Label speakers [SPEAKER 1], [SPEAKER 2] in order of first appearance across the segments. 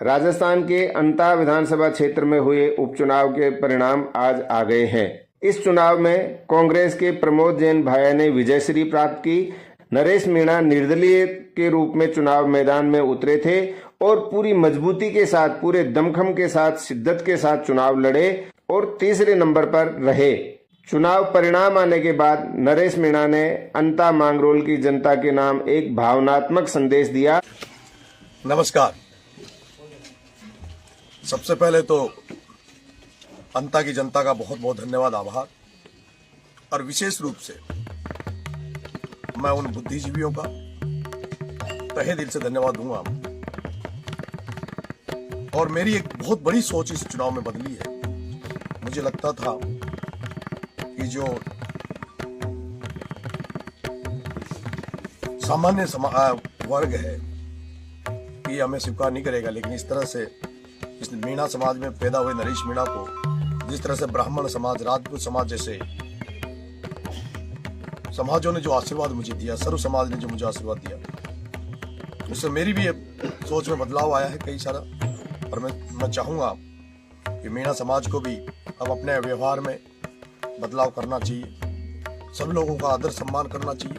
[SPEAKER 1] राजस्थान के अंता विधानसभा क्षेत्र में हुए उपचुनाव के परिणाम आज आ गए हैं। इस चुनाव में कांग्रेस के प्रमोद जैन भाया ने विजयश्री प्राप्त की। नरेश मीणा निर्दलीय के रूप में चुनाव मैदान में उतरे थे और पूरी मजबूती के साथ, पूरे दमखम के साथ, शिद्दत के साथ चुनाव लड़े और तीसरे नंबर पर रहे। चुनाव परिणाम आने के बाद नरेश मीणा ने अंता मांगरोल की जनता के नाम एक भावनात्मक संदेश दिया।
[SPEAKER 2] नमस्कार। सबसे पहले तो अंता की जनता का बहुत बहुत धन्यवाद, आभार। और विशेष रूप से मैं उन बुद्धिजीवियों का तहे दिल से धन्यवाद दूंगा। और मेरी एक बहुत बड़ी सोच इस चुनाव में बदली है। मुझे लगता था कि जो सामान्य वर्ग है ये हमें स्वीकार नहीं करेगा, लेकिन इस तरह से इस मीणा समाज में पैदा हुए नरेश मीणा को जिस तरह से ब्राह्मण समाज, राजपूत समाज जैसे समाजों ने जो आशीर्वाद मुझे दिया, सर्व समाज ने जो मुझे आशीर्वाद दिया, उससे मेरी भी सोच में बदलाव आया है कई सारा। और मैं चाहूंगा कि मीणा समाज को भी अब अपने व्यवहार में बदलाव करना चाहिए, सब लोगों का आदर सम्मान करना चाहिए।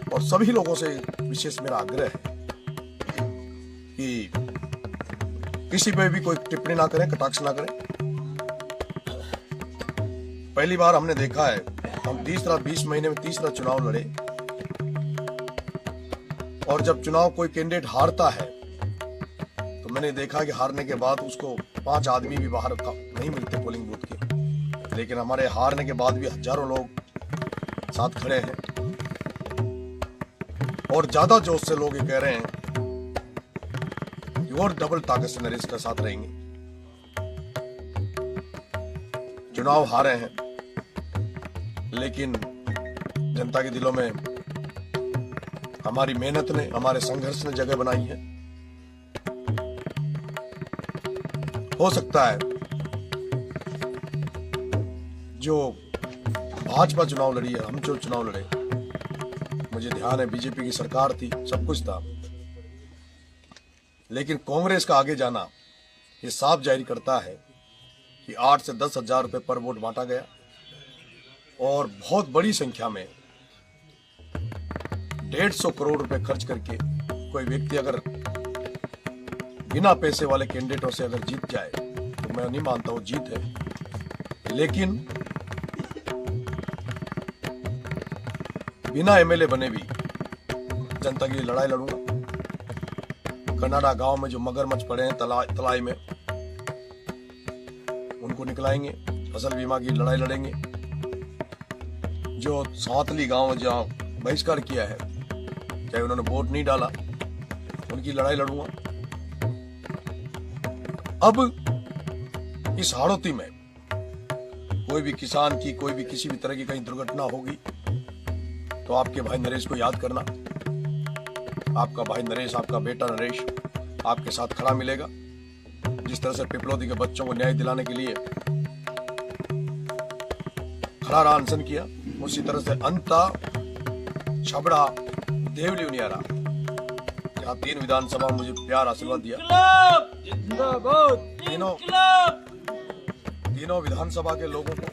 [SPEAKER 2] और सभी लोगों से विशेष मेरा आग्रह है कि किसी पे भी कोई टिप्पणी ना करें, कटाक्ष ना करें। पहली बार हमने देखा है, हम 20 महीने में तीसरा चुनाव लड़े और जब चुनाव कोई कैंडिडेट हारता है तो मैंने देखा कि हारने के बाद उसको 5 आदमी भी बाहर नहीं मिलते पोलिंग बूथ के, लेकिन हमारे हारने के बाद भी हजारों लोग साथ खड़े हैं और ज्यादा जोश से लोग ये कह रहे हैं कि और डबल ताकत से नरेश का साथ रहेंगे। चुनाव हारे हैं, लेकिन जनता के दिलों में हमारी मेहनत ने, हमारे संघर्ष ने जगह बनाई है। हो सकता है जो भाजपा चुनाव लड़ी है, हम जो चुनाव लड़े, मुझे ध्यान है बीजेपी की सरकार थी, सब कुछ था, लेकिन कांग्रेस का आगे जाना ये साफ जाहिर करता है कि 8 से 10 हजार रुपए पर वोट बांटा गया और बहुत बड़ी संख्या में 150 करोड़ रुपए खर्च करके कोई व्यक्ति अगर बिना पैसे वाले कैंडिडेटों से अगर जीत जाए तो मैं नहीं मानता वो जीत है। लेकिन बिना एमएलए बने भी जनता के लिए लड़ाई लड़ूंगा। कनाडा गांव में जो मगरमच्छ पड़े हैं तलाई में, उनको निकलाएंगे। फसल बीमा की लड़ाई लड़ेंगे। जो सातली गांव जहां बहिष्कार किया है, चाहे उन्होंने वोट नहीं डाला, उनकी लड़ाई लड़ूंगा। अब इस हाड़ौती में कोई भी किसान की, कोई भी किसी भी तरह की कहीं दुर्घटना होगी तो आपके भाई नरेश को याद करना। आपका भाई नरेश, आपका बेटा नरेश आपके साथ खड़ा मिलेगा। जिस तरह से पिपलौदी के बच्चों को न्याय दिलाने के लिए खड़ा रहा, अनशन किया, उसी तरह से अंता, छबड़ा, देवली, उनियारा, यहाँ 3 विधानसभा मुझे प्यार आशीर्वाद दिया। तीनों विधानसभा के लोगों को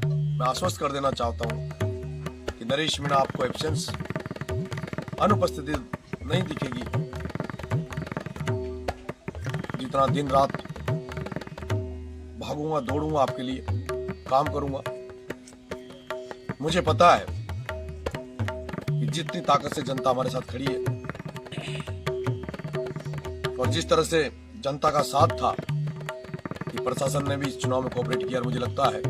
[SPEAKER 2] मैं आश्वस्त कर देना चाहता हूँ कि नरेश मीणा आपको एब्सेंस, अनुपस्थिति नहीं दिखेगी। जितना दिन रात भागूंगा, दौड़ूंगा, आपके लिए काम करूंगा। मुझे पता है कि जितनी ताकत से जनता हमारे साथ खड़ी है और जिस तरह से जनता का साथ था कि प्रशासन ने भी इस चुनाव में कोऑपरेट किया, और मुझे लगता है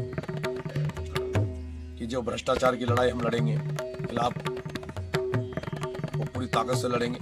[SPEAKER 2] कि जो भ्रष्टाचार की लड़ाई हम लड़ेंगे खिलाफ, वो पूरी ताकत से लड़ेंगे।